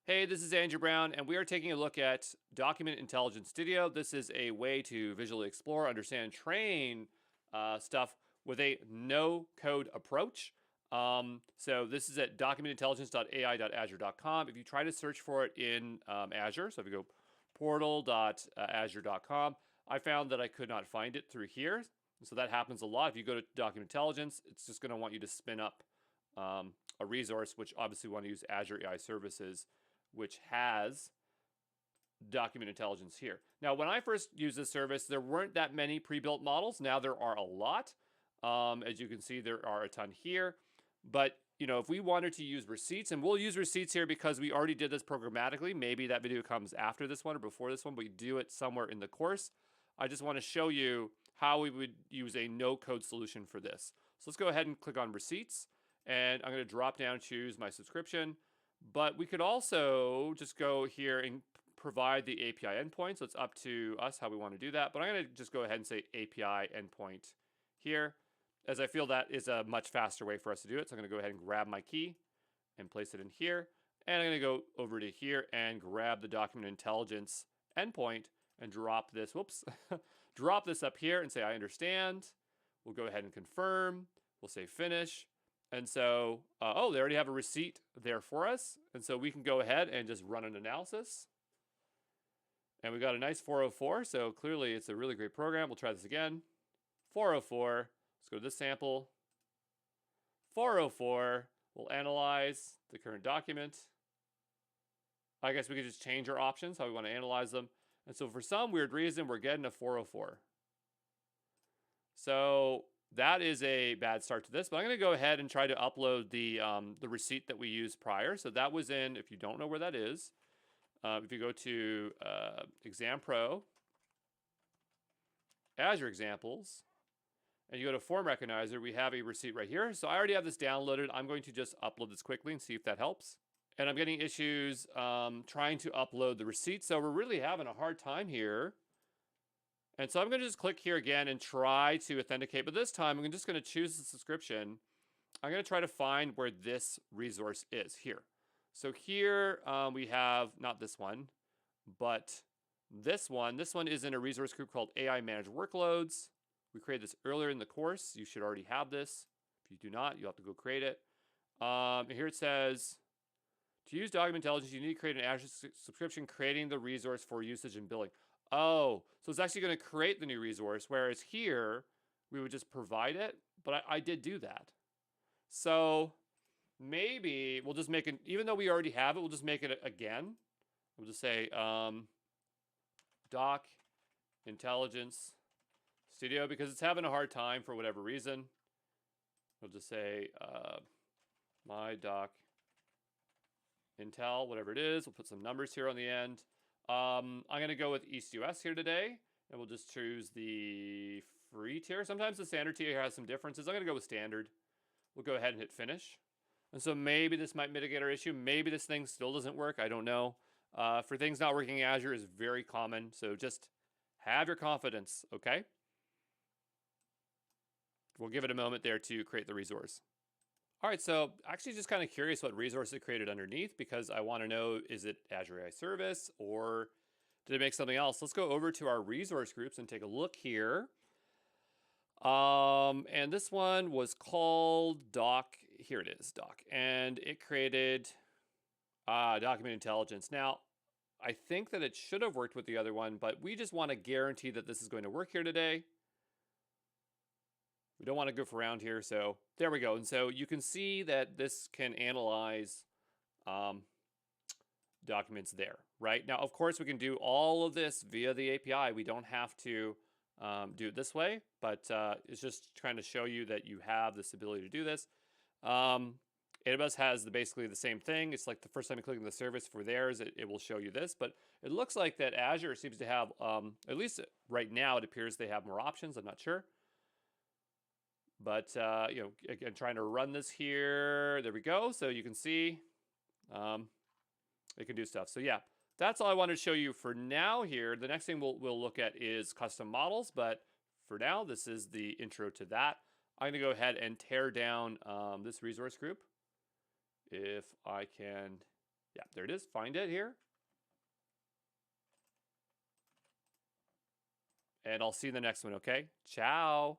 Hey, this is Andrew Brown, and we are taking a look at Document Intelligence Studio. This is a way to visually explore, understand, and train stuff with a no-code approach. So this is at documentintelligence.ai.azure.com. If you try to search for it in Azure, so if you go portal.azure.com, I found that I could not find it through here. So that happens a lot. If you go to Document Intelligence, it's just going to want you to spin up a resource, which obviously we want to use Azure AI Services, which has document intelligence here. Now, when I first used this service, there weren't that many pre-built models. Now there are a lot. As you can see, there are a ton here. But if we wanted to use receipts, and we'll use receipts here because we already did this programmatically. Maybe that video comes after this one or before this one, but we do it somewhere in the course. I just want to show you how we would use a no-code solution for this. So let's go ahead and click on receipts, and I'm going to drop down, choose my subscription. But we could also just go here and provide the API endpoint. So it's up to us how we want to do that. But I'm going to just go ahead and say API endpoint here, as I feel that is a much faster way for us to do it. So I'm going to go ahead and grab my key and place it in here. And I'm going to go over to here and grab the document intelligence endpoint and drop this, drop this up here and say, I understand. We'll go ahead and confirm. We'll say finish. And so, they already have a receipt there for us. And so we can go ahead and just run an analysis. And we got a nice 404. So clearly it's a really great program. We'll try this again. 404. Let's go to this sample. 404. We'll analyze the current document. I guess we could just change our options, how we want to analyze them. And so for some weird reason, we're getting a 404. So that is a bad start to this, but I'm going to go ahead and try to upload the receipt that we used prior. So that was in, if you don't know where that is, if you go to Exam Pro, Azure Examples, and you go to Form Recognizer, we have a receipt right here. So I already have this downloaded. I'm going to just upload this quickly and see if that helps. And I'm getting issues trying to upload the receipt. So we're really having a hard time here. And so I'm going to just click here again and try to authenticate. But this time, I'm just going to choose the subscription. I'm going to try to find where this resource is here. So here we have, not this one, but this one. This one is in a resource group called AI Managed Workloads. We created this earlier in the course. You should already have this. If you do not, you'll have to go create it. Here it says, to use document intelligence, you need to create an Azure subscription, creating the resource for usage and billing. Oh, so it's actually going to create the new resource, whereas here we would just provide it, but I did do that. So maybe we'll just make it, even though we already have it, we'll just make it again. We'll just say Doc Intelligence Studio, because it's having a hard time for whatever reason. We'll just say my Doc Intel, whatever it is. We'll put some numbers here on the end. I'm going to go with East US here today, and we'll just choose the free tier. Sometimes the standard tier has some differences. I'm going to go with standard. We'll go ahead and hit finish. And so maybe this might mitigate our issue. Maybe this thing still doesn't work. I don't know. For things not working in Azure is very common. So just have your confidence, okay? We'll give it a moment there to create the resource. All right, so actually just kind of curious what resource it created underneath, because I want to know, is it Azure AI Service or did it make something else? Let's go over to our resource groups and take a look here. And this one was called Doc. Here it is, Doc. And it created document intelligence. Now, I think that it should have worked with the other one, but we just want to guarantee that this is going to work here today. We don't want to goof around here, so there we go. And so you can see that this can analyze documents there, right? Now, of course, we can do all of this via the API. We don't have to do it this way, but it's just trying to show you that you have this ability to do this. AWS has basically the same thing. It's like the first time you click on the service for theirs, it will show you this. But it looks like that Azure seems to have, at least right now, it appears they have more options. I'm not sure. But, again, trying to run this here. There we go. So you can see it can do stuff. So, yeah, that's all I wanted to show you for now here. The next thing we'll look at is custom models. But for now, this is the intro to that. I'm going to go ahead and tear down this resource group. If I can Yeah, there it is. Find it here. And I'll see you in the next one, okay? Ciao.